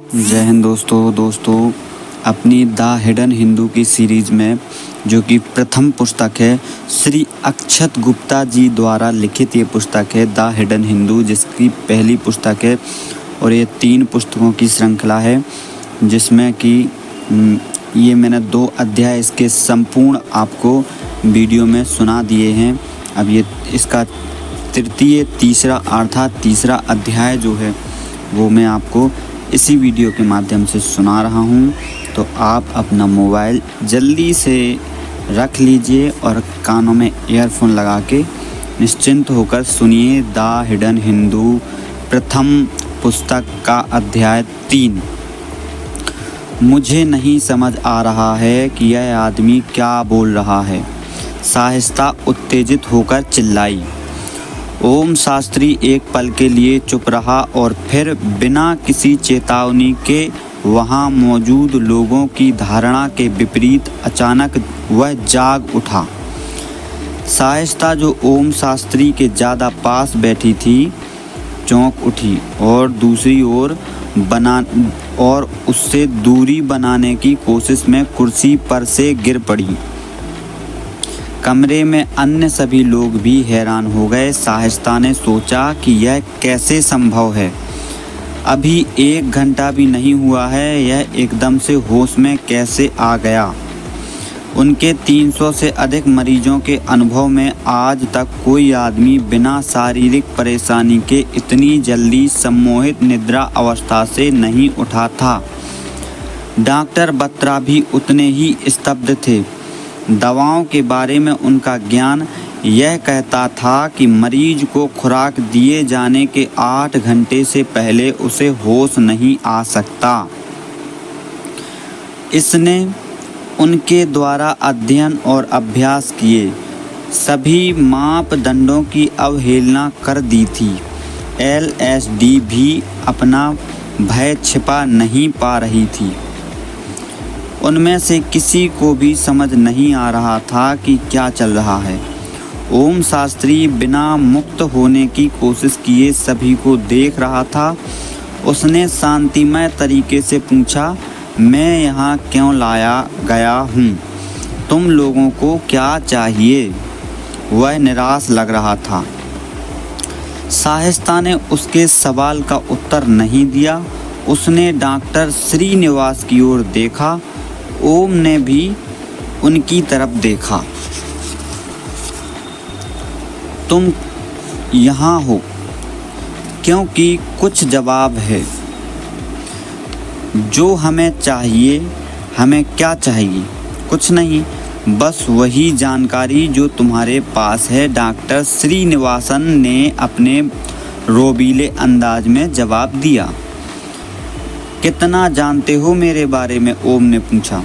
जय हिंद दोस्तों अपनी द हिडन हिंदू की सीरीज़ में जो कि प्रथम पुस्तक है श्री अक्षत गुप्ता जी द्वारा लिखित ये पुस्तक है द हिडन हिंदू, जिसकी पहली पुस्तक है और ये 3 पुस्तकों की श्रृंखला है, जिसमें कि ये मैंने 2 अध्याय इसके संपूर्ण आपको वीडियो में सुना दिए हैं। अब ये इसका तीसरा अध्याय जो है वो मैं आपको इसी वीडियो के माध्यम से सुना रहा हूँ। तो आप अपना मोबाइल जल्दी से रख लीजिए और कानों में ईयरफोन लगा के निश्चिंत होकर सुनिए द हिडन हिंदू प्रथम पुस्तक का अध्याय 3। मुझे नहीं समझ आ रहा है कि यह आदमी क्या बोल रहा है, साहिस्ता उत्तेजित होकर चिल्लाई। ओम शास्त्री एक पल के लिए चुप रहा और फिर बिना किसी चेतावनी के वहाँ मौजूद लोगों की धारणा के विपरीत अचानक वह जाग उठा। साहिस्ता जो ओम शास्त्री के ज़्यादा पास बैठी थी चौंक उठी और दूसरी ओर और उससे दूरी बनाने की कोशिश में कुर्सी पर से गिर पड़ी। कमरे में अन्य सभी लोग भी हैरान हो गए। साहिस्ता ने सोचा कि यह कैसे संभव है, अभी 1 घंटा भी नहीं हुआ है, यह एकदम से होश में कैसे आ गया। उनके 300 से अधिक मरीजों के अनुभव में आज तक कोई आदमी बिना शारीरिक परेशानी के इतनी जल्दी सम्मोहित निद्रा अवस्था से नहीं उठा था। डॉक्टर बत्रा भी उतने ही स्तब्ध थे। दवाओं के बारे में उनका ज्ञान यह कहता था कि मरीज को खुराक दिए जाने के 8 घंटे से पहले उसे होश नहीं आ सकता। इसने उनके द्वारा अध्ययन और अभ्यास किए सभी मापदंडों की अवहेलना कर दी थी। LSD भी अपना भय छिपा नहीं पा रही थी। उनमें से किसी को भी समझ नहीं आ रहा था कि क्या चल रहा है। ओम शास्त्री बिना मुक्त होने की कोशिश किए सभी को देख रहा था। उसने शांतिमय तरीके से पूछा, मैं यहाँ क्यों लाया गया हूँ? तुम लोगों को क्या चाहिए? वह निराश लग रहा था। साहिस्ता ने उसके सवाल का उत्तर नहीं दिया। उसने डॉक्टर श्रीनिवास की ओर देखा। ओम ने भी उनकी तरफ देखा। तुम यहाँ हो क्योंकि कुछ जवाब है। जो हमें चाहिए, हमें क्या चाहिए? कुछ नहीं, बस वही जानकारी जो तुम्हारे पास है, डॉक्टर श्रीनिवासन ने अपने रोबीले अंदाज में जवाब दिया। कितना जानते हो मेरे बारे में? ओम ने पूछा।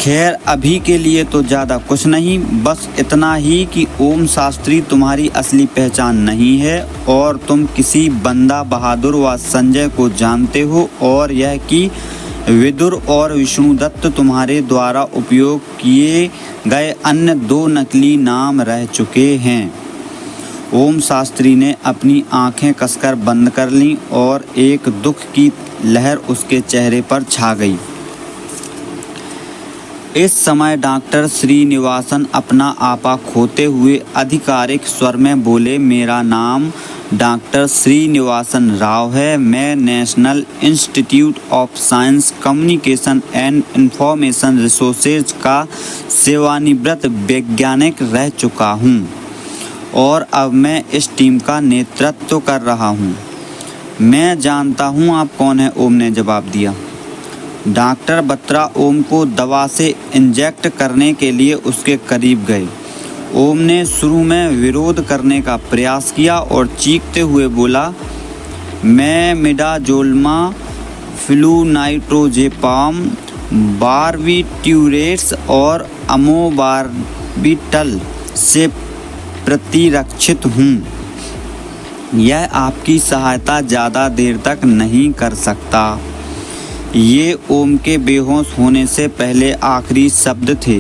खैर, अभी के लिए तो ज़्यादा कुछ नहीं, बस इतना ही कि ओम शास्त्री तुम्हारी असली पहचान नहीं है और तुम किसी बंदा बहादुर व संजय को जानते हो, और यह कि विदुर और विष्णुदत्त तुम्हारे द्वारा उपयोग किए गए अन्य 2 नकली नाम रह चुके हैं। ओम शास्त्री ने अपनी आंखें कसकर बंद कर लीं और एक दुख की लहर उसके चेहरे पर छा गई। इस समय डॉक्टर श्रीनिवासन अपना आपा खोते हुए आधिकारिक स्वर में बोले, मेरा नाम डॉक्टर श्रीनिवासन राव है। मैं national institute of science communication and information resources का सेवानिवृत्त वैज्ञानिक रह चुका हूँ और अब मैं इस टीम का नेतृत्व कर रहा हूँ। मैं जानता हूँ आप कौन हैं, ओम ने जवाब दिया। डॉक्टर बत्रा ओम को दवा से इंजेक्ट करने के लिए उसके करीब गए। ओम ने शुरू में विरोध करने का प्रयास किया और चीखते हुए बोला, मैं मिडाजोलमा फ्लूनाइट्रोजेपाम बारबिट्यूरेट्स और अमोबार्बिटल से प्रतिरक्षित हूँ। यह आपकी सहायता ज़्यादा देर तक नहीं कर सकता। ये ओम के बेहोश होने से पहले आखिरी शब्द थे।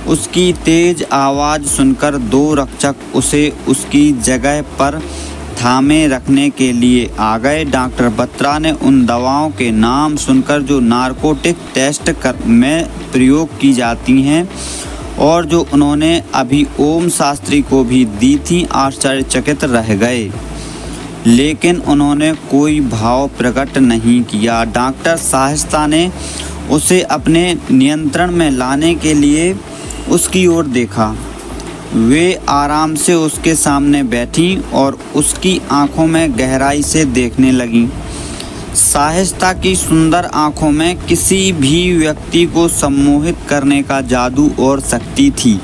उसकी तेज आवाज़ सुनकर 2 रक्षक उसे उसकी जगह पर थामे रखने के लिए आ गए। डॉक्टर बत्रा ने उन दवाओं के नाम सुनकर जो नारकोटिक टेस्ट में प्रयोग की जाती हैं और जो उन्होंने अभी ओम शास्त्री को भी दी थी, आश्चर्यचकित रह गए, लेकिन उन्होंने कोई भाव प्रकट नहीं किया। डॉक्टर शाइस्ता ने उसे अपने नियंत्रण में लाने के लिए उसकी ओर देखा। वे आराम से उसके सामने बैठीं और उसकी आंखों में गहराई से देखने लगीं। शाइस्ता की सुंदर आंखों में किसी भी व्यक्ति को सम्मोहित करने का जादू और शक्ति थी।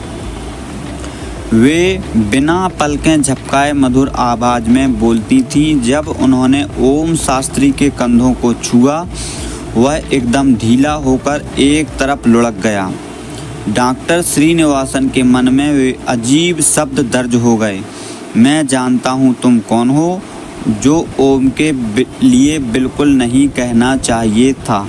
वे बिना पलकें झपकाए मधुर आवाज में बोलती थीं। जब उन्होंने ओम शास्त्री के कंधों को छुआ, वह एकदम ढीला होकर एक तरफ लुढ़क गया। डॉक्टर श्रीनिवासन के मन में वे अजीब शब्द दर्ज हो गए। मैं जानता हूँ तुम कौन हो, जो ओम के लिए बिल्कुल नहीं कहना चाहिए था।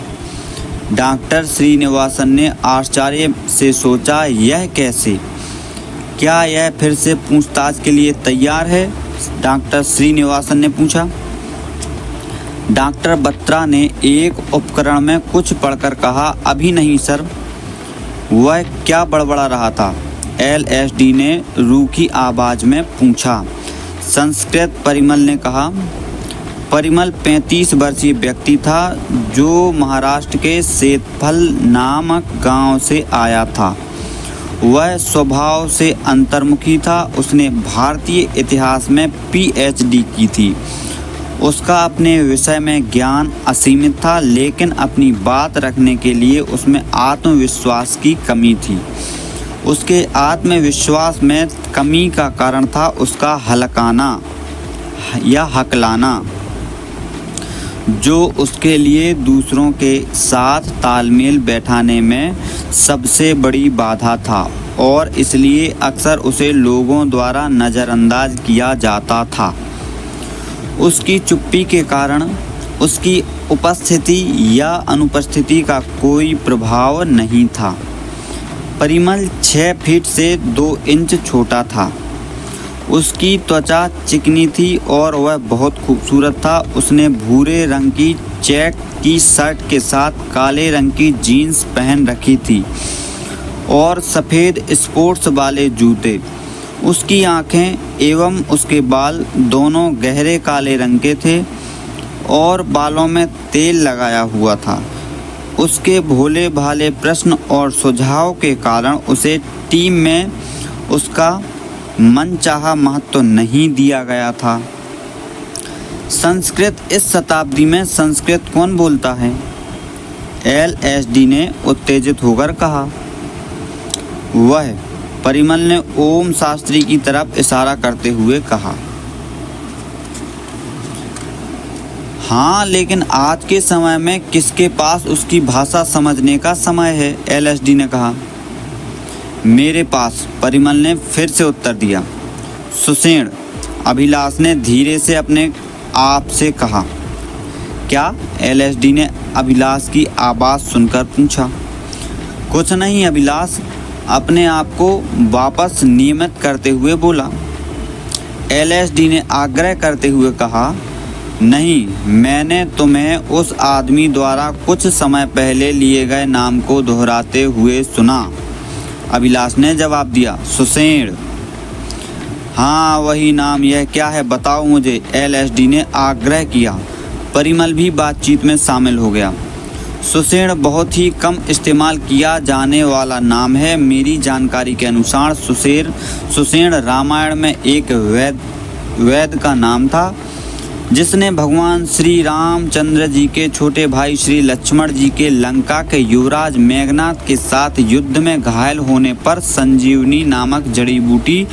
डॉक्टर श्रीनिवासन ने आश्चर्य से सोचा, यह कैसे? क्या यह फिर से पूछताछ के लिए तैयार है? डॉक्टर श्रीनिवासन ने पूछा। डॉक्टर बत्रा ने एक उपकरण में कुछ पढ़कर कहा, अभी नहीं सर। वह क्या बड़बड़ा रहा था? एलएसडी ने रूखी आवाज में पूछा। संस्कृत परिमल ने कहा। परिमल 35 वर्षीय व्यक्ति था जो महाराष्ट्र के सेतफल नामक गांव से आया था। वह स्वभाव से अंतर्मुखी था। उसने भारतीय इतिहास में पीएचडी की थी। उसका अपने विषय में ज्ञान असीमित था, लेकिन अपनी बात रखने के लिए उसमें आत्मविश्वास की कमी थी। उसके आत्मविश्वास में कमी का कारण था उसका हलकाना या हकलाना, जो उसके लिए दूसरों के साथ तालमेल बैठाने में सबसे बड़ी बाधा था और इसलिए अक्सर उसे लोगों द्वारा नज़रअंदाज किया जाता था। उसकी चुप्पी के कारण उसकी उपस्थिति या अनुपस्थिति का कोई प्रभाव नहीं था। परिमल 6 फीट से 2 इंच छोटा था। उसकी त्वचा चिकनी थी और वह बहुत खूबसूरत था। उसने भूरे रंग की चेक की शर्ट के साथ काले रंग की जीन्स पहन रखी थी और सफ़ेद स्पोर्ट्स वाले जूते। उसकी आँखें एवं उसके बाल दोनों गहरे काले रंग के थे और बालों में तेल लगाया हुआ था। उसके भोले भाले प्रश्न और सुझाव के कारण उसे टीम में उसका मनचाहा महत्व नहीं दिया गया था। संस्कृत इस शताब्दी में संस्कृत कौन बोलता है? एलएसडी ने उत्तेजित होकर कहा। वह परिमल ने ओम शास्त्री की तरफ इशारा करते हुए कहा। हाँ, लेकिन आज के समय में किसके पास उसकी भाषा समझने का समय है? एलएसडी ने कहा। मेरे पास, परिमल ने फिर से उत्तर दिया। सुषेण, अभिलाष ने धीरे से अपने आप से कहा। क्या? एलएसडी ने अभिलाष की आवाज़ सुनकर पूछा। कुछ नहीं अभिलाष, अपने आप को वापस नियमित करते हुए बोला। एलएसडी ने आग्रह करते हुए कहा, नहीं, मैंने तुम्हें उस आदमी द्वारा कुछ समय पहले लिए गए नाम को दोहराते हुए सुना। अभिलाष ने जवाब दिया। सुषेण? हाँ, वही नाम। यह क्या है, बताओ मुझे, एलएसडी ने आग्रह किया। परिमल भी बातचीत में शामिल हो गया। सुषेण बहुत ही कम इस्तेमाल किया जाने वाला नाम है। मेरी जानकारी के अनुसार सुषेण रामायण में एक वैद्य का नाम था जिसने भगवान श्री रामचंद्र जी के छोटे भाई श्री लक्ष्मण जी के लंका के युवराज मेघनाथ के साथ युद्ध में घायल होने पर संजीवनी नामक जड़ी बूटी,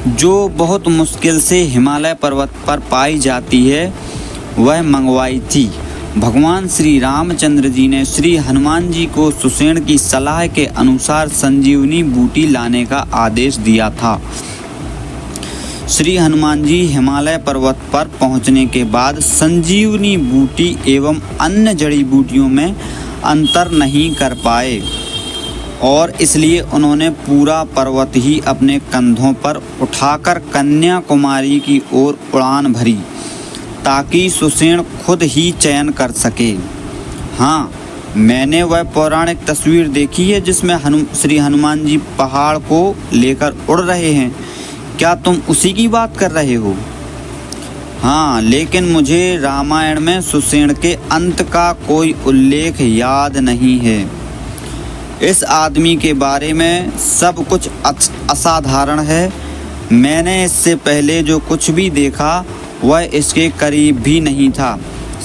जो बहुत मुश्किल से हिमालय पर्वत पर पाई जाती है, वह मंगवाई थी। भगवान श्री रामचंद्र जी ने श्री हनुमान जी को सुषेण की सलाह के अनुसार संजीवनी बूटी लाने का आदेश दिया था। श्री हनुमान जी हिमालय पर्वत पर पहुंचने के बाद संजीवनी बूटी एवं अन्य जड़ी बूटियों में अंतर नहीं कर पाए और इसलिए उन्होंने पूरा पर्वत ही अपने कंधों पर उठाकर कन्याकुमारी की ओर उड़ान भरी ताकि सुषेण खुद ही चयन कर सके। हाँ, मैंने वह पौराणिक तस्वीर देखी है जिसमें श्री हनुमान जी पहाड़ को लेकर उड़ रहे हैं। क्या तुम उसी की बात कर रहे हो? हाँ, लेकिन मुझे रामायण में सुषेण के अंत का कोई उल्लेख याद नहीं है। इस आदमी के बारे में सब कुछ असाधारण है। मैंने इससे पहले जो कुछ भी देखा वह इसके करीब भी नहीं था,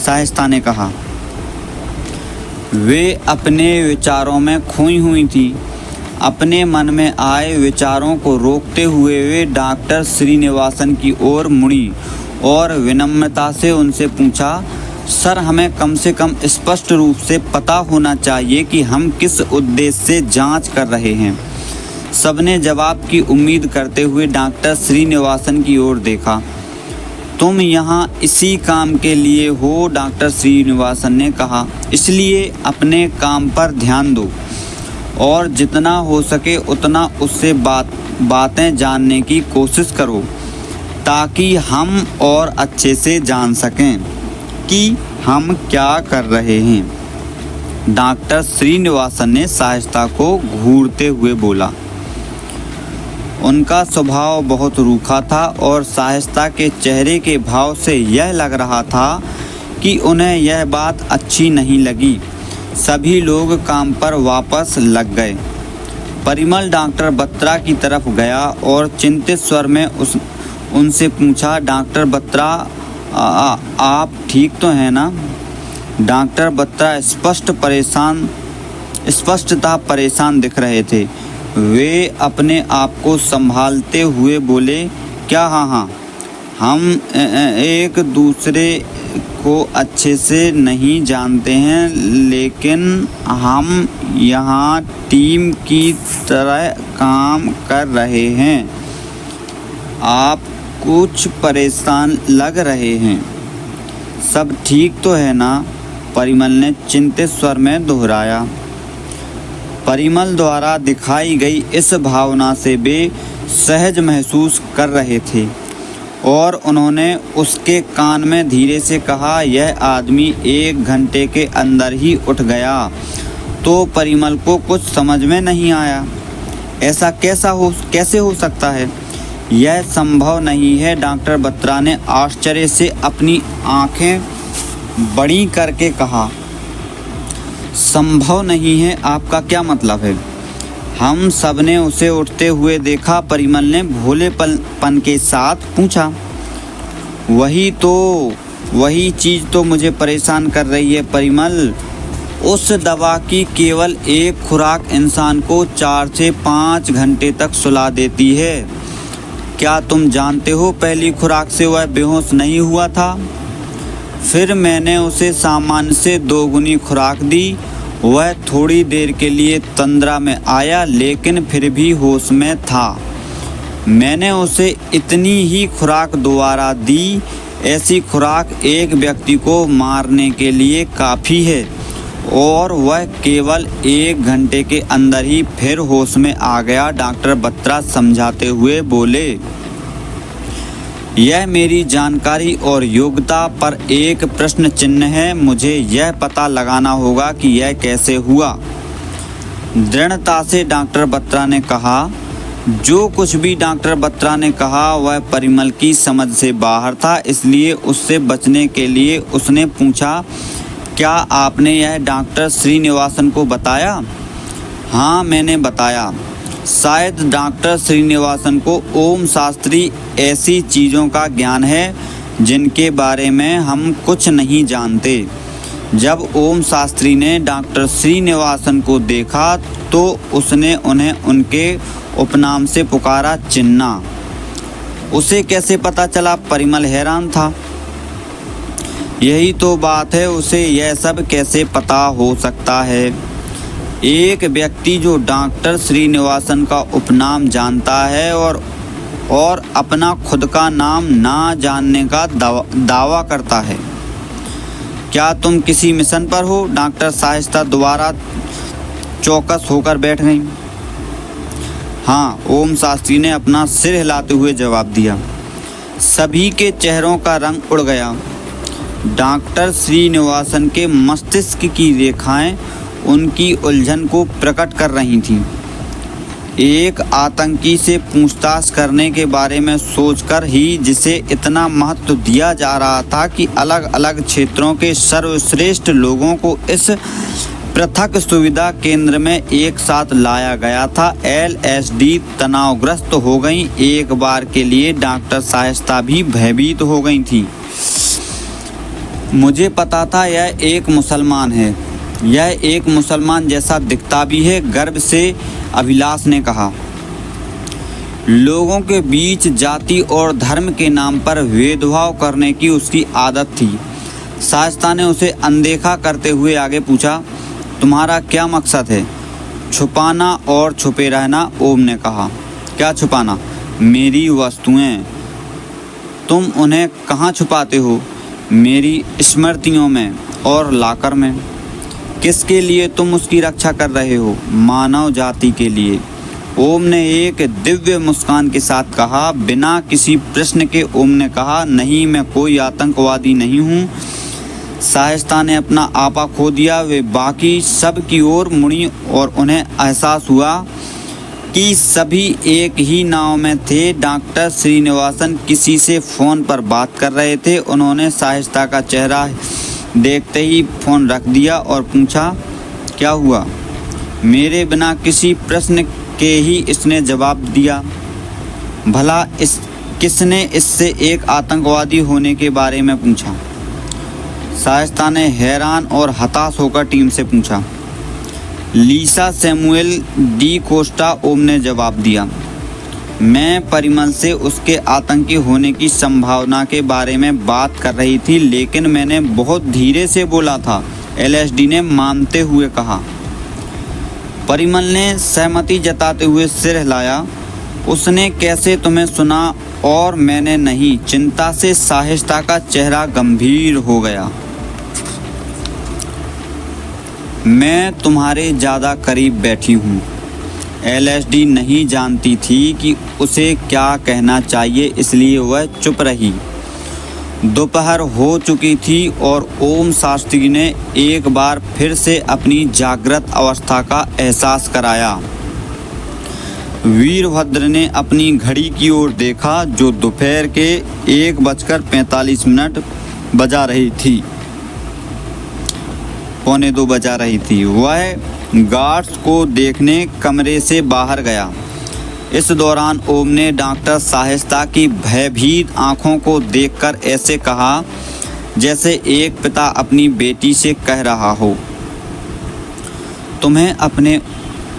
शाइस्ता ने कहा। वे अपने विचारों में खोई हुई थी। अपने मन में आए विचारों को रोकते हुए वे डॉक्टर श्रीनिवासन की ओर मुड़ी और विनम्रता से उनसे पूछा, सर, हमें कम से कम स्पष्ट रूप से पता होना चाहिए कि हम किस उद्देश्य से जांच कर रहे हैं। सबने जवाब की उम्मीद करते हुए डॉक्टर श्रीनिवासन की ओर देखा। तुम यहाँ इसी काम के लिए हो? डॉक्टर श्रीनिवासन ने कहा। इसलिए अपने काम पर ध्यान दो और जितना हो सके उतना उससे बातें जानने की कोशिश करो ताकि हम और अच्छे से जान सकें कि हम क्या कर रहे हैं। डॉक्टर श्रीनिवासन ने शाइस्ता को घूरते हुए बोला। उनका स्वभाव बहुत रूखा था और शाइस्ता के चेहरे के भाव से यह लग रहा था कि उन्हें यह बात अच्छी नहीं लगी। सभी लोग काम पर वापस लग गए। परिमल डॉक्टर बत्रा की तरफ गया और चिंतित स्वर में उनसे पूछा, डॉक्टर बत्रा, आप ठीक तो हैं ना? डॉक्टर बत्रा स्पष्टतः परेशान दिख रहे थे। वे अपने आप को संभालते हुए बोले, क्या? हाँ, हम एक दूसरे को अच्छे से नहीं जानते हैं, लेकिन हम यहाँ टीम की तरह काम कर रहे हैं। आप कुछ परेशान लग रहे हैं। सब ठीक तो है ना? परिमल ने चिंतित स्वर में दोहराया। परिमल द्वारा दिखाई गई इस भावना से वे सहज महसूस कर रहे थे और उन्होंने उसके कान में धीरे से कहा, यह आदमी 1 घंटे के अंदर ही उठ गया। तो परिमल को कुछ समझ में नहीं आया। ऐसा कैसे हो सकता है? यह संभव नहीं है। डॉक्टर बत्रा ने आश्चर्य से अपनी आंखें बड़ी करके कहा। संभव नहीं है? आपका क्या मतलब है? हम सब ने उसे उठते हुए देखा, परिमल ने भोलेपन के साथ पूछा। वही चीज़ तो मुझे परेशान कर रही है परिमल। उस दवा की केवल एक खुराक इंसान को 4 से 5 घंटे तक सुला देती है। क्या तुम जानते हो, पहली खुराक से वह बेहोश नहीं हुआ था। फिर मैंने उसे सामान्य से 2 गुनी खुराक दी। वह थोड़ी देर के लिए तंद्रा में आया, लेकिन फिर भी होश में था। मैंने उसे इतनी ही खुराक दोबारा दी। ऐसी खुराक एक व्यक्ति को मारने के लिए काफ़ी है और वह केवल 1 घंटे के अंदर ही फिर होश में आ गया। डॉक्टर बत्रा समझाते हुए बोले, यह मेरी जानकारी और योग्यता पर एक प्रश्न चिन्ह है। मुझे यह पता लगाना होगा कि यह कैसे हुआ। दृढ़ता से डॉक्टर बत्रा ने कहा। जो कुछ भी डॉक्टर बत्रा ने कहा वह परिमल की समझ से बाहर था, इसलिए उससे बचने के लिए उसने पूछा, क्या आपने यह डॉक्टर श्रीनिवासन को बताया? हाँ, मैंने बताया। शायद डॉक्टर श्रीनिवासन को ओम शास्त्री ऐसी चीज़ों का ज्ञान है जिनके बारे में हम कुछ नहीं जानते। जब ओम शास्त्री ने डॉक्टर श्रीनिवासन को देखा तो उसने उन्हें उनके उपनाम से पुकारा, चिन्ना। उसे कैसे पता चला? परिमल हैरान था। यही तो बात है, उसे यह सब कैसे पता हो सकता है? एक व्यक्ति जो डॉक्टर श्रीनिवासन का उपनाम जानता है और अपना खुद का नाम ना जानने का दावा करता है। क्या तुम किसी मिशन पर हो? डॉक्टर शाइस्ता दोबारा चौकस होकर बैठ गईं। हाँ, ओम शास्त्री ने अपना सिर हिलाते हुए जवाब दिया। सभी के चेहरों का रंग उड़ गया। डॉक्टर श्रीनिवासन के मस्तिष्क की रेखाएं उनकी उलझन को प्रकट कर रही थीं। एक आतंकी से पूछताछ करने के बारे में सोचकर ही जिसे इतना महत्व दिया जा रहा था कि अलग अलग क्षेत्रों के सर्वश्रेष्ठ लोगों को इस पृथक सुविधा केंद्र में एक साथ लाया गया था, एलएसडी तनावग्रस्त हो गई। एक बार के लिए डॉक्टर शाइस्ता भी भयभीत हो गई थी। मुझे पता था यह एक मुसलमान है, यह एक मुसलमान जैसा दिखता भी है, गर्व से अभिलाष ने कहा। लोगों के बीच जाति और धर्म के नाम पर भेदभाव करने की उसकी आदत थी। शाइस्ता ने उसे अनदेखा करते हुए आगे पूछा, तुम्हारा क्या मकसद है? छुपाना और छुपे रहना, ओम ने कहा। क्या छुपाना? मेरी वस्तुएं। तुम उन्हें कहाँ छुपाते हो? मेरी स्मृतियों में और लाकर में। किसके लिए तुम उसकी रक्षा कर रहे हो? मानव जाति के लिए, ओम ने एक दिव्य मुस्कान के साथ कहा। बिना किसी प्रश्न के ओम ने कहा, नहीं, मैं कोई आतंकवादी नहीं हूँ। शाइस्ता ने अपना आपा खो दिया। वे बाकी सब की ओर मुड़ी और उन्हें एहसास हुआ कि सभी एक ही नाव में थे। डॉक्टर श्रीनिवासन किसी से फ़ोन पर बात कर रहे थे। उन्होंने शाइस्ता का चेहरा देखते ही फ़ोन रख दिया और पूछा, क्या हुआ? मेरे बिना किसी प्रश्न के ही इसने जवाब दिया। भला किसने इससे एक आतंकवादी होने के बारे में पूछा? शाइस्ता ने हैरान और हताश होकर टीम से पूछा। लीसा सैमुअल डी कोस्टा, ओम ने जवाब दिया। मैं परिमल से उसके आतंकी होने की संभावना के बारे में बात कर रही थी, लेकिन मैंने बहुत धीरे से बोला था, एलएसडी ने मानते हुए कहा। परिमल ने सहमति जताते हुए सिर हिलाया। उसने कैसे तुम्हें सुना और मैंने नहीं? चिंता से शाइस्ता का चेहरा गंभीर हो गया। मैं तुम्हारे ज़्यादा करीब बैठी हूँ। एलएसडी नहीं जानती थी कि उसे क्या कहना चाहिए, इसलिए वह चुप रही। दोपहर हो चुकी थी और ओम शास्त्री ने एक बार फिर से अपनी जागृत अवस्था का एहसास कराया। वीरभद्र ने अपनी घड़ी की ओर देखा जो दोपहर के 1:45 बजा रही थी, 1:45 बजा रही थी। वह गार्ड्स को देखने कमरे से बाहर गया। इस दौरान ओम ने डॉक्टर शाइस्ता की भयभीत आंखों को देखकर ऐसे कहा जैसे एक पिता अपनी बेटी से कह रहा हो, तुम्हें अपने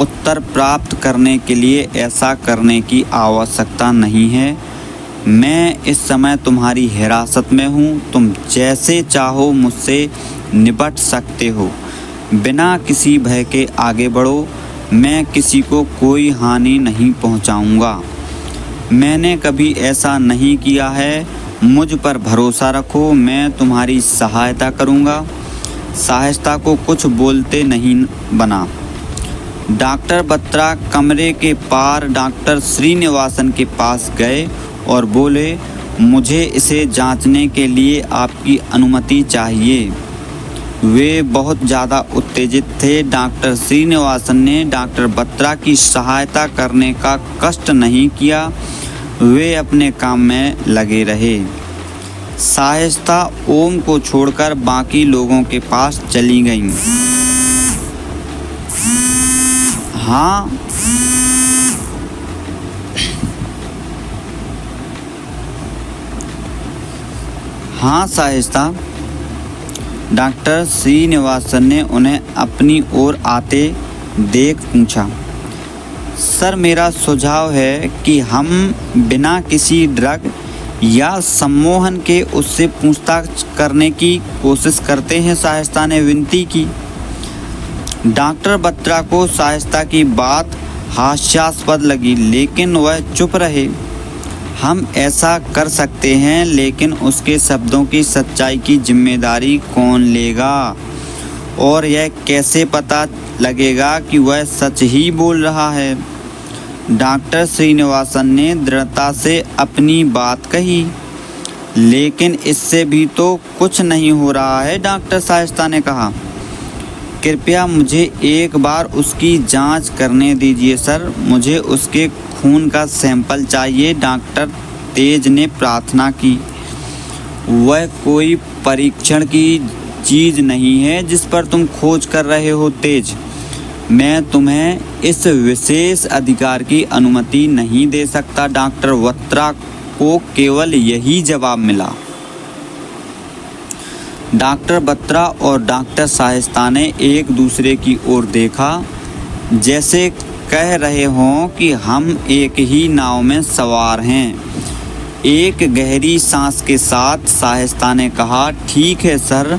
उत्तर प्राप्त करने के लिए ऐसा करने की आवश्यकता नहीं है। मैं इस समय तुम्हारी हिरासत में हूँ। तुम जैसे चाहो मुझसे निपट सकते हो। बिना किसी भय के आगे बढ़ो। मैं किसी को कोई हानि नहीं पहुँचाऊँगा। मैंने कभी ऐसा नहीं किया है। मुझ पर भरोसा रखो, मैं तुम्हारी सहायता करूँगा। शाइस्ता को कुछ बोलते नहीं बना। डॉक्टर बत्रा कमरे के पार डॉक्टर श्रीनिवासन के पास गए और बोले, मुझे इसे जांचने के लिए आपकी अनुमति चाहिए। वे बहुत ज़्यादा उत्तेजित थे। डॉक्टर श्रीनिवासन ने डॉक्टर बत्रा की सहायता करने का कष्ट नहीं किया। वे अपने काम में लगे रहे। शाइस्ता ओम को छोड़कर बाकी लोगों के पास चली गईं। हाँ शाइस्ता, डॉक्टर श्रीनिवासन ने उन्हें अपनी ओर आते देख पूछा। सर, मेरा सुझाव है कि हम बिना किसी ड्रग या सम्मोहन के उससे पूछताछ करने की कोशिश करते हैं, शाइस्ता ने विनती की। डॉक्टर बत्रा को शाइस्ता की बात हास्यास्पद लगी, लेकिन वह चुप रहे। हम ऐसा कर सकते हैं, लेकिन उसके शब्दों की सच्चाई की जिम्मेदारी कौन लेगा? और यह कैसे पता लगेगा कि वह सच ही बोल रहा है। डॉक्टर श्रीनिवासन ने दृढ़ता से अपनी बात कही। लेकिन इससे भी तो कुछ नहीं हो रहा है, डॉक्टर शाइस्ता ने कहा। कृपया मुझे एक बार उसकी जांच करने दीजिए सर, मुझे उसके खून का सैंपल चाहिए, डॉक्टर तेज ने प्रार्थना की। वह कोई परीक्षण की चीज़ नहीं है जिस पर तुम खोज कर रहे हो तेज। मैं तुम्हें इस विशेष अधिकार की अनुमति नहीं दे सकता। डॉक्टर बत्रा को केवल यही जवाब मिला। डॉक्टर बत्रा और डॉक्टर शाइस्ता ने एक दूसरे की ओर देखा, जैसे कह रहे हों कि हम एक ही नाव में सवार हैं। एक गहरी सांस के साथ शाइस्ता ने कहा, ठीक है सर,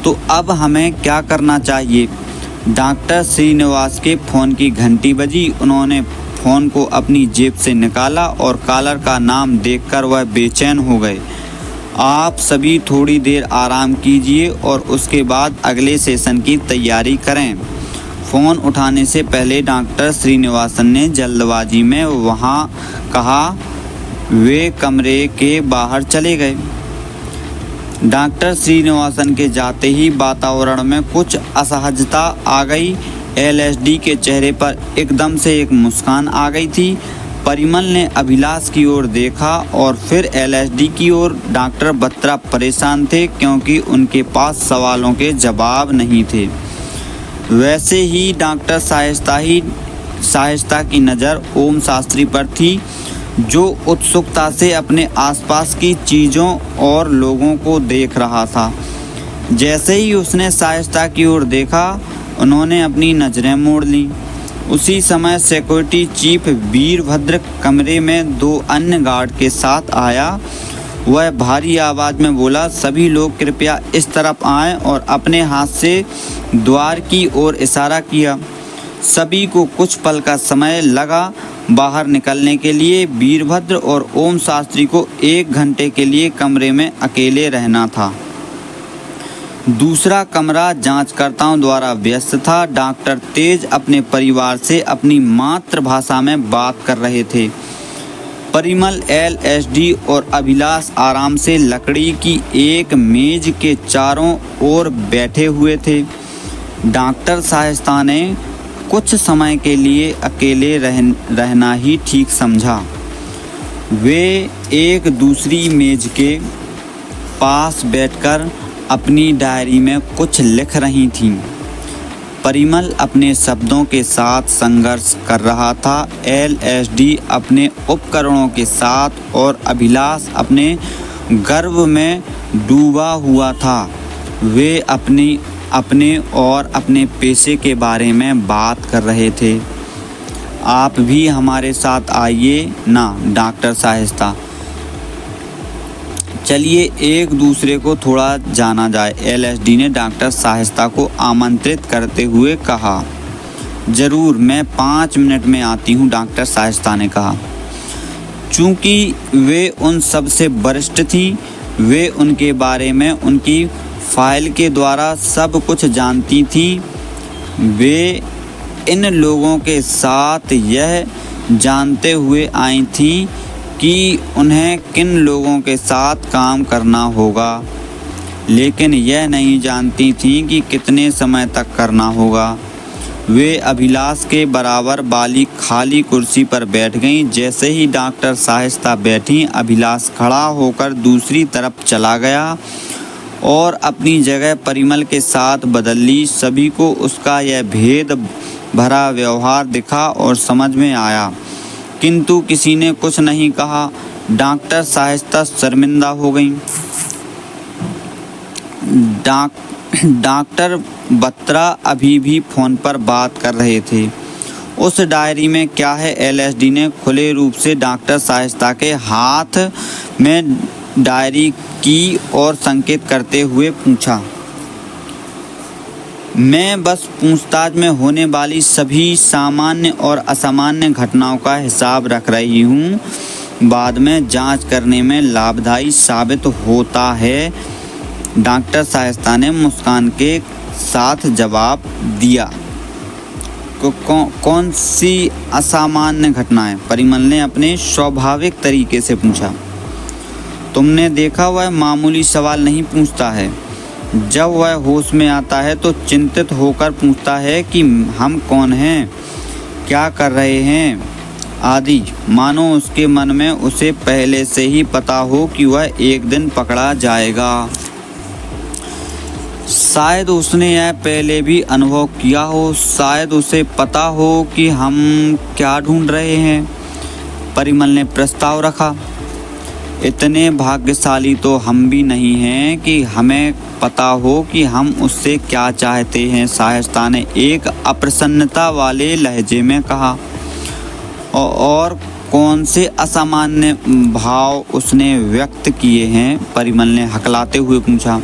तो अब हमें क्या करना चाहिए? डॉक्टर श्रीनिवास के फ़ोन की घंटी बजी। उन्होंने फ़ोन को अपनी जेब से निकाला और कॉलर का नाम देखकर वह बेचैन हो गए। आप सभी थोड़ी देर आराम कीजिए और उसके बाद अगले सेशन की तैयारी करें। फ़ोन उठाने से पहले डॉक्टर श्रीनिवासन ने जल्दबाजी में वहाँ कहा। वे कमरे के बाहर चले गए। डॉक्टर श्रीनिवासन के जाते ही वातावरण में कुछ असहजता आ गई। एलएसडी के चेहरे पर एकदम से एक मुस्कान आ गई थी। परिमल ने अभिलाष की ओर देखा और फिर एलएसडी की ओर। डॉक्टर बत्रा परेशान थे क्योंकि उनके पास सवालों के जवाब नहीं थे। वैसे ही डॉक्टर शाइस्ता की नज़र ओम शास्त्री पर थी, जो उत्सुकता से अपने आसपास की चीज़ों और लोगों को देख रहा था। जैसे ही उसने शाइस्ता की ओर देखा, उन्होंने अपनी नज़रें मोड़ लीं। उसी समय सिक्योरिटी चीफ वीरभद्र कमरे में 2 अन्य गार्ड के साथ आया। वह भारी आवाज़ में बोला, सभी लोग कृपया इस तरफ आएं, और अपने हाथ से द्वार की ओर इशारा किया। सभी को कुछ पल का समय लगा बाहर निकलने के लिए। वीरभद्र और ओम शास्त्री को 1 घंटे के लिए कमरे में अकेले रहना था। दूसरा कमरा जांचकर्ताओं द्वारा व्यस्त था। डॉक्टर तेज अपने परिवार से अपनी मातृभाषा में बात कर रहे थे। परिमल, एलएसडी और अभिलाष आराम से लकड़ी की एक मेज के चारों ओर बैठे हुए थे। डॉक्टर शाइस्ता ने कुछ समय के लिए अकेले रहना ही ठीक समझा। वे एक दूसरी मेज के पास बैठकर अपनी डायरी में कुछ लिख रही थीं। परिमल अपने शब्दों के साथ संघर्ष कर रहा था। एलएसडी अपने उपकरणों के साथ और अभिलाष अपने गर्व में डूबा हुआ था। वे अपने और अपने पेशे के बारे में बात कर रहे थे। आप भी हमारे साथ आइए ना डॉक्टर शाइस्ता, चलिए एक दूसरे को थोड़ा जाना जाए, एलएसडी ने डॉक्टर शाइस्ता को आमंत्रित करते हुए कहा। ज़रूर, मैं 5 मिनट में आती हूँ, डॉक्टर शाइस्ता ने कहा। चूँकि वे उन सबसे वरिष्ठ थीं, वे उनके बारे में उनकी फाइल के द्वारा सब कुछ जानती थीं। वे इन लोगों के साथ यह जानते हुए आई थीं कि उन्हें किन लोगों के साथ काम करना होगा, लेकिन यह नहीं जानती थीं कि कितने समय तक करना होगा। वे अभिलाष के बराबर वाली खाली कुर्सी पर बैठ गईं। जैसे ही डॉक्टर शाइस्ता बैठी, अभिलाष खड़ा होकर दूसरी तरफ चला गया और अपनी जगह परिमल के साथ बदल ली। सभी को उसका यह भेद भरा व्यवहार दिखा और समझ में आया, किंतु किसी ने कुछ नहीं कहा। डॉक्टर शाइस्ता शर्मिंदा हो गईं। डॉक्टर बत्रा अभी भी फ़ोन पर बात कर रहे थे। उस डायरी में क्या है? एलएसडी ने खुले रूप से डॉक्टर शाइस्ता के हाथ में डायरी की और संकेत करते हुए पूछा। मैं बस पूछताछ में होने वाली सभी सामान्य और असामान्य घटनाओं का हिसाब रख रही हूँ। बाद में जांच करने में लाभदायी साबित होता है। डॉक्टर शाइस्ता ने मुस्कान के साथ जवाब दिया। कौन सी असामान्य घटना है? परिमल ने अपने स्वाभाविक तरीके से पूछा। तुमने देखा, वह मामूली सवाल नहीं पूछता है। जब वह होश में आता है तो चिंतित होकर पूछता है कि हम कौन हैं, क्या कर रहे हैं आदि, मानो उसके मन में उसे पहले से ही पता हो कि वह एक दिन पकड़ा जाएगा। शायद उसने यह पहले भी अनुभव किया हो, शायद उसे पता हो कि हम क्या ढूंढ रहे हैं। परिमल ने प्रस्ताव रखा। इतने भाग्यशाली तो हम भी नहीं हैं कि हमें पता हो कि हम उससे क्या चाहते हैं, शाइस्ता ने एक अप्रसन्नता वाले लहजे में कहा। और कौन से असामान्य भाव उसने व्यक्त किए हैं? परिमल ने हकलाते हुए पूछा।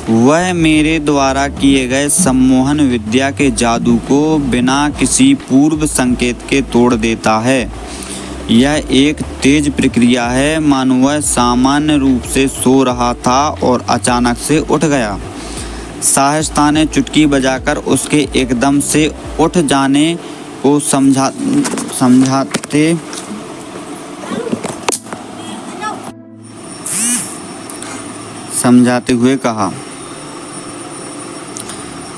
वह मेरे द्वारा किए गए सम्मोहन विद्या के जादू को बिना किसी पूर्व संकेत के तोड़ देता है। यह एक तेज प्रक्रिया है, मानो वह सामान्य रूप से सो रहा था और अचानक से उठ गया। शाइस्ता ने चुटकी बजाकर उसके एकदम से उठ जाने को समझाते हुए कहा।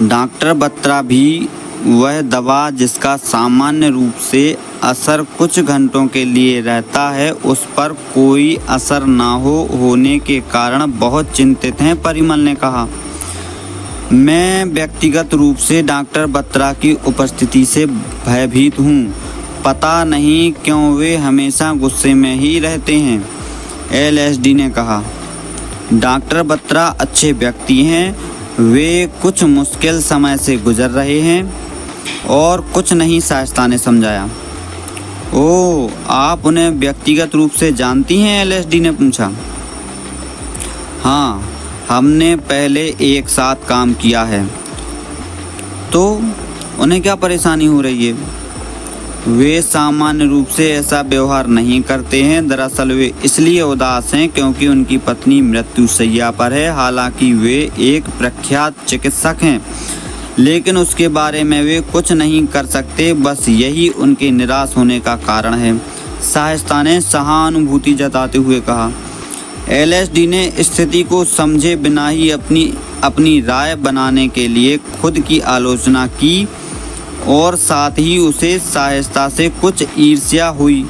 डॉक्टर बत्रा भी वह दवा जिसका सामान्य रूप से असर कुछ घंटों के लिए रहता है, उस पर कोई असर ना होने के कारण बहुत चिंतित हैं, परिमल ने कहा। मैं व्यक्तिगत रूप से डॉक्टर बत्रा की उपस्थिति से भयभीत हूँ। पता नहीं क्यों वे हमेशा गुस्से में ही रहते हैं, एलएसडी ने कहा। डॉक्टर बत्रा अच्छे व्यक्ति हैं, वे कुछ मुश्किल समय से गुजर रहे हैं और कुछ नहीं, शाइस्ता ने समझाया। ओह, आप उन्हें व्यक्तिगत रूप से जानती हैं? एलएसडी ने पूछा। हाँ, हमने पहले एक साथ काम किया है। तो उन्हें क्या परेशानी हो रही है? वे सामान्य रूप से ऐसा व्यवहार नहीं करते हैं। दरअसल वे इसलिए उदास हैं क्योंकि उनकी पत्नी मृत्युशैया पर है। हालांकि वे एक प्रख्यात चिकित्सक हैं, लेकिन उसके बारे में वे कुछ नहीं कर सकते। बस यही उनके निराश होने का कारण है, शाइस्ता ने सहानुभूति जताते हुए कहा। एलएसडी ने स्थिति को समझे बिना ही अपनी राय बनाने के लिए खुद की आलोचना की और साथ ही उसे शाइस्ता से कुछ ईर्ष्या हुई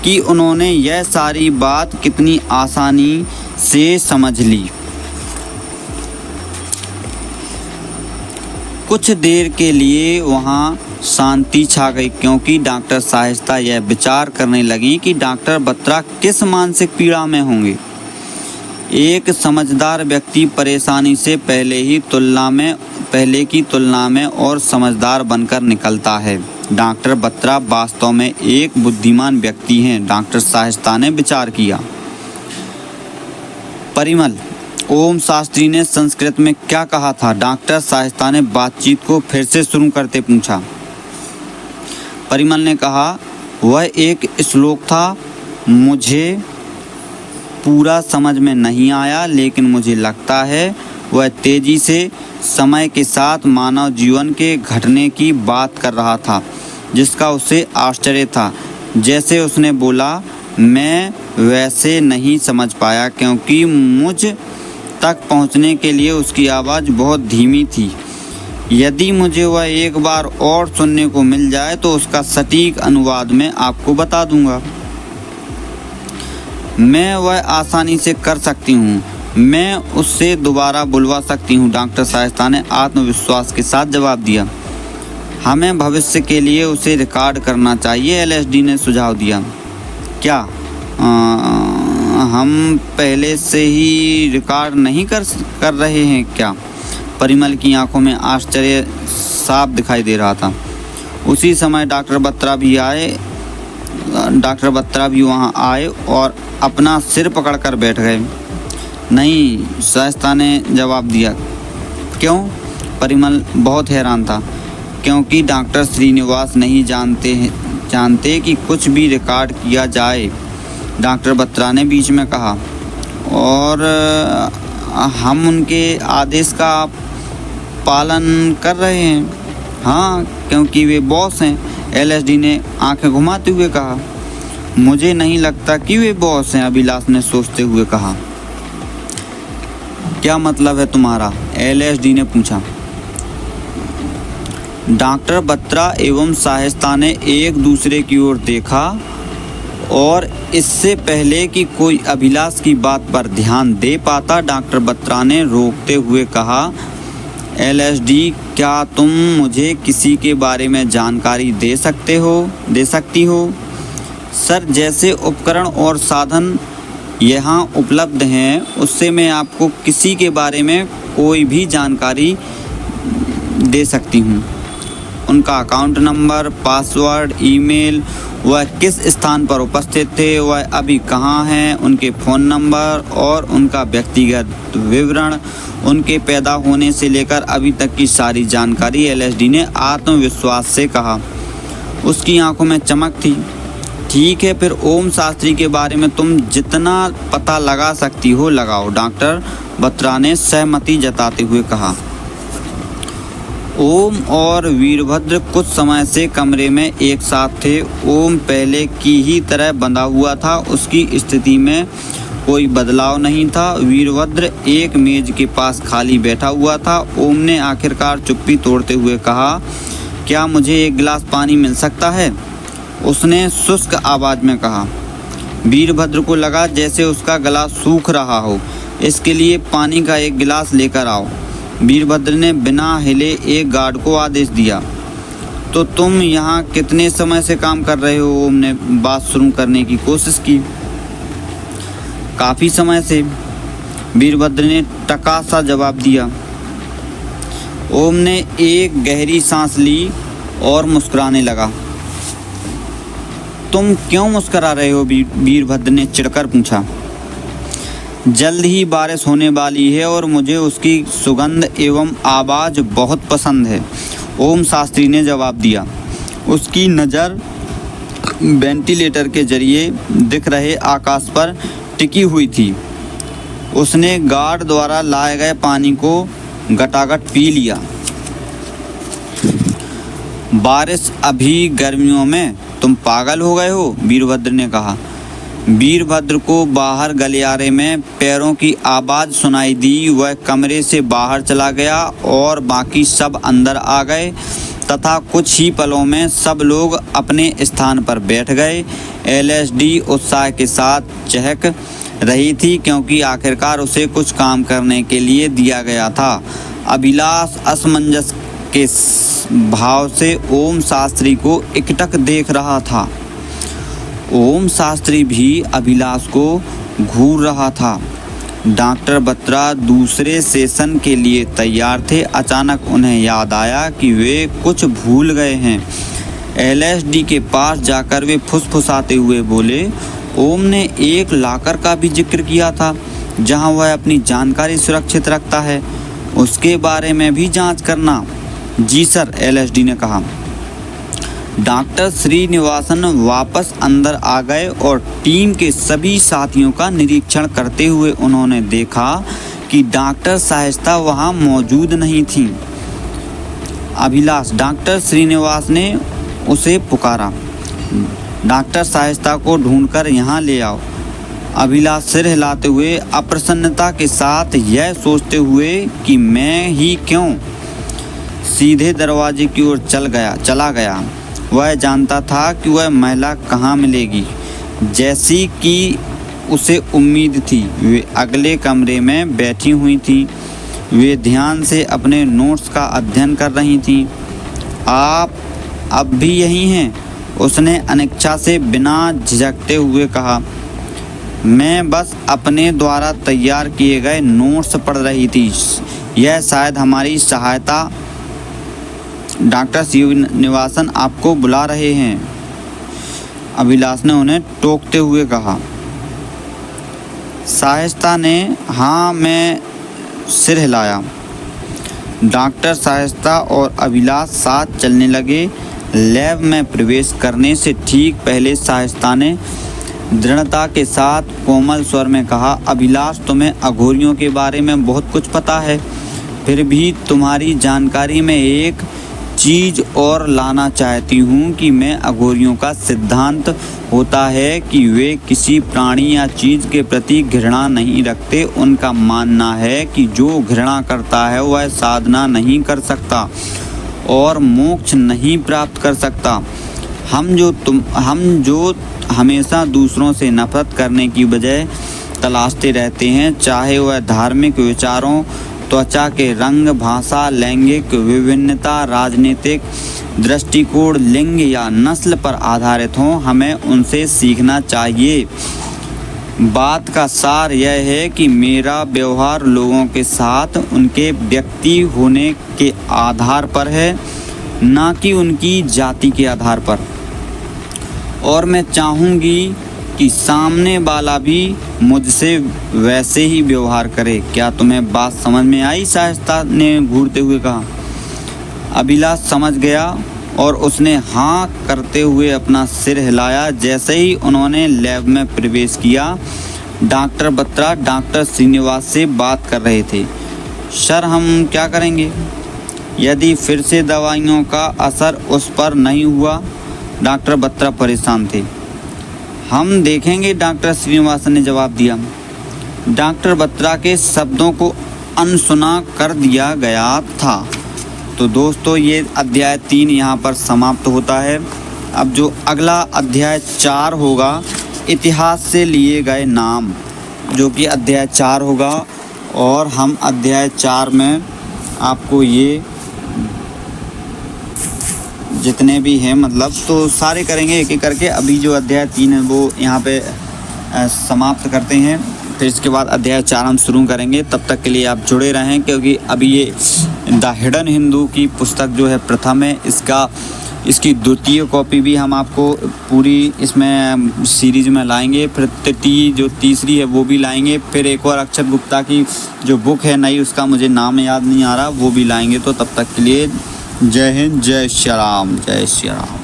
कि उन्होंने यह सारी बात कितनी आसानी से समझ ली। कुछ देर के लिए वहाँ शांति छा गई, क्योंकि डॉक्टर शाइस्ता यह विचार करने लगी कि डॉक्टर बत्रा किस मानसिक पीड़ा में होंगे। एक समझदार व्यक्ति परेशानी से पहले की तुलना में और समझदार बनकर निकलता है। डॉक्टर बत्रा वास्तव में एक बुद्धिमान व्यक्ति हैं, डॉक्टर शाइस्ता ने विचार किया। परिमल, ओम शास्त्री ने संस्कृत में क्या कहा था? डॉक्टर शाइस्ता ने बातचीत को फिर से शुरू करते पूछा। परिमल ने कहा, वह एक श्लोक था, मुझे पूरा समझ में नहीं आया, लेकिन मुझे लगता है वह तेजी से समय के साथ मानव जीवन के घटने की बात कर रहा था, जिसका उसे आश्चर्य था। जैसे उसने बोला, मैं वैसे नहीं समझ पाया क्योंकि मुझ तक पहुंचने के लिए उसकी आवाज़ बहुत धीमी थी। यदि मुझे वह एक बार और सुनने को मिल जाए तो उसका सटीक अनुवाद मैं आपको बता दूंगा। मैं वह आसानी से कर सकती हूँ, मैं उससे दोबारा बुलवा सकती हूँ, डॉक्टर शाइस्ता ने आत्मविश्वास के साथ जवाब दिया। हमें भविष्य के लिए उसे रिकॉर्ड करना चाहिए, एलएसडी ने सुझाव दिया। क्या हम पहले से ही रिकॉर्ड नहीं कर रहे हैं क्या? परिमल की आंखों में आश्चर्य साफ दिखाई दे रहा था। उसी समय डॉक्टर बत्रा भी वहाँ आए और अपना सिर पकड़कर बैठ गए। नहीं, शाइस्ता ने जवाब दिया। क्यों? परिमल बहुत हैरान था, क्योंकि डॉक्टर श्रीनिवास नहीं जानते कि कुछ भी रिकॉर्ड किया जाए, डॉक्टर बत्रा ने बीच में कहा। और हम उनके आदेश का पालन कर रहे हैं। हाँ, क्योंकि वे बॉस हैं, एलएसडी ने आंखें घुमाते हुए कहा। मुझे नहीं लगता कि वे बॉस हैं, अभिलाष ने सोचते हुए कहा। क्या मतलब है तुम्हारा? एलएसडी ने पूछा। डॉक्टर बत्रा एवं शाइस्ता ने एक दूसरे की ओर देखा और इससे पहले कि कोई अभिलाष की बात पर ध्यान दे पाता, डॉक्टर बत्रा ने रोकते हुए कहा, एलएसडी, क्या तुम मुझे किसी के बारे में जानकारी दे सकती हो? सर, जैसे उपकरण और साधन यहाँ उपलब्ध हैं, उससे मैं आपको किसी के बारे में कोई भी जानकारी दे सकती हूँ। उनका अकाउंट नंबर, पासवर्ड, ईमेल, वह किस स्थान पर उपस्थित थे, वह अभी कहाँ हैं, उनके फ़ोन नंबर और उनका व्यक्तिगत विवरण, उनके पैदा होने से लेकर अभी तक की सारी जानकारी, एलएसडी ने आत्मविश्वास से कहा। उसकी आंखों में चमक थी। ठीक है, फिर ओम शास्त्री के बारे में तुम जितना पता लगा सकती हो लगाओ, डॉक्टर बत्रा ने सहमति जताते हुए कहा। ओम और वीरभद्र कुछ समय से कमरे में एक साथ थे। ओम पहले की ही तरह बंधा हुआ था, उसकी स्थिति में कोई बदलाव नहीं था। वीरभद्र एक मेज के पास खाली बैठा हुआ था। ओम ने आखिरकार चुप्पी तोड़ते हुए कहा, क्या मुझे एक गिलास पानी मिल सकता है? उसने शुष्क आवाज़ में कहा। वीरभद्र को लगा जैसे उसका गला सूख रहा हो। इसके लिए पानी का एक गिलास लेकर आओ। वीरभद्र ने बिना हिले एक गार्ड को आदेश दिया। तो तुम यहाँ कितने समय से काम कर रहे हो? ओम ने बात शुरू करने की कोशिश की। काफ़ी समय से, वीरभद्र ने टकासा जवाब दिया। ओम ने एक गहरी सांस ली और मुस्कुराने लगा। तुम क्यों मुस्कुरा रहे हो? वीरभद्र ने चिढ़कर पूछा। जल्द ही बारिश होने वाली है और मुझे उसकी सुगंध एवं आवाज़ बहुत पसंद है, ओम शास्त्री ने जवाब दिया। उसकी नज़र वेंटिलेटर के जरिए दिख रहे आकाश पर टिकी हुई थी। उसने गार्ड द्वारा लाए गए पानी को गटागट पी लिया। बारिश अभी गर्मियों में? तुम पागल हो गए हो? वीरभद्र ने कहा। वीरभद्र को बाहर गलियारे में पैरों की आवाज़ सुनाई दी। वह कमरे से बाहर चला गया और बाकी सब अंदर आ गए तथा कुछ ही पलों में सब लोग अपने स्थान पर बैठ गए। एलएसडी उत्साह के साथ चहक रही थी क्योंकि आखिरकार उसे कुछ काम करने के लिए दिया गया था। अभिलाष असमंजस के भाव से ओम शास्त्री को एकटक देख रहा था। ओम शास्त्री भी अभिलाष को घूर रहा था। डॉक्टर बत्रा दूसरे सेशन के लिए तैयार थे। अचानक उन्हें याद आया कि वे कुछ भूल गए हैं। एलएसडी के पास जाकर वे फुसफुसाते हुए बोले, ओम ने एक लॉकर का भी जिक्र किया था जहां वह अपनी जानकारी सुरक्षित रखता है, उसके बारे में भी जांच करना। जी सर, एलएसडी ने कहा। डॉक्टर श्रीनिवासन वापस अंदर आ गए और टीम के सभी साथियों का निरीक्षण करते हुए उन्होंने देखा कि डॉक्टर शाइस्ता वहां मौजूद नहीं थी। अभिलाष, डॉक्टर श्रीनिवास ने उसे पुकारा। डॉक्टर शाइस्ता को ढूंढकर यहाँ ले आओ। अभिलाष सिर हिलाते हुए अप्रसन्नता के साथ यह सोचते हुए कि मैं ही क्यों, सीधे दरवाजे की ओर चला गया। वह जानता था कि वह महिला कहाँ मिलेगी, जैसी कि उसे उम्मीद थी। वे अगले कमरे में बैठी हुई थी। वे ध्यान से अपने नोट्स का अध्ययन कर रही थीं। आप अब भी यहीं हैं? उसने अनिच्छा से बिना झिझकते हुए कहा। मैं बस अपने द्वारा तैयार किए गए नोट्स पढ़ रही थी। यह शायद हमारी सहायता। डॉक्टर श्रीनिवासन आपको बुला रहे हैं, अभिलाष ने उन्हें टोकते हुए कहा। शाइस्ता ने हाँ में सिर हिलाया। डॉक्टर शाइस्ता और अभिलाष साथ चलने लगे। लैब में प्रवेश करने से ठीक पहले शाइस्ता ने दृढ़ता के साथ कोमल स्वर में कहा, अभिलाष, तुम्हें अघोरियों के बारे में बहुत कुछ पता है। फिर भी तुम्हारी जानकारी में एक चीज़ और लाना चाहती हूँ कि मैं अघोरियों का सिद्धांत होता है कि वे किसी प्राणी या चीज़ के प्रति घृणा नहीं रखते। उनका मानना है कि जो घृणा करता है वह साधना नहीं कर सकता और मोक्ष नहीं प्राप्त कर सकता। हम जो हमेशा दूसरों से नफरत करने की बजाय तलाशते रहते हैं, चाहे वह धार्मिक विचारों, त्वचा के रंग, भाषा, लैंगिक विभिन्नता, राजनीतिक दृष्टिकोण, लिंग या नस्ल पर आधारित हों, हमें उनसे सीखना चाहिए। बात का सार यह है कि मेरा व्यवहार लोगों के साथ उनके व्यक्ति होने के आधार पर है, ना कि उनकी जाति के आधार पर। और मैं चाहूँगी कि सामने वाला भी मुझसे वैसे ही व्यवहार करे। क्या तुम्हें बात समझ में आई? शाइस्ता ने घूरते हुए कहा। अभिलाष समझ गया और उसने हाँ करते हुए अपना सिर हिलाया। जैसे ही उन्होंने लैब में प्रवेश किया, डॉक्टर बत्रा डॉक्टर श्रीनिवास से बात कर रहे थे। सर, हम क्या करेंगे यदि फिर से दवाइयों का असर उस पर नहीं हुआ? डॉक्टर बत्रा परेशान थे। हम देखेंगे, डॉक्टर श्रीनिवास ने जवाब दिया। डॉक्टर बत्रा के शब्दों को अनसुना कर दिया गया था। तो दोस्तों, ये अध्याय 3 यहाँ पर समाप्त होता है। अब जो अगला अध्याय 4 होगा, इतिहास से लिए गए नाम, जो कि अध्याय 4 होगा। और हम अध्याय 4 में आपको ये जितने भी हैं मतलब तो सारे करेंगे एक एक करके। अभी जो अध्याय 3 है वो यहाँ पे समाप्त करते हैं, फिर इसके बाद अध्याय 4 हम शुरू करेंगे। तब तक के लिए आप जुड़े रहें, क्योंकि अभी ये द हिडन हिंदू की पुस्तक जो है प्रथम है, इसकी द्वितीय कॉपी भी हम आपको पूरी इसमें सीरीज में लाएंगे। फिर तृतीय जो तीसरी है वो भी लाएंगे। फिर एक और अक्षत गुप्ता की जो बुक है नई, उसका मुझे नाम याद नहीं आ रहा, वो भी लाएंगे। तो तब तक के लिए जय हिंद, जय श्री राम, जय श्री राम।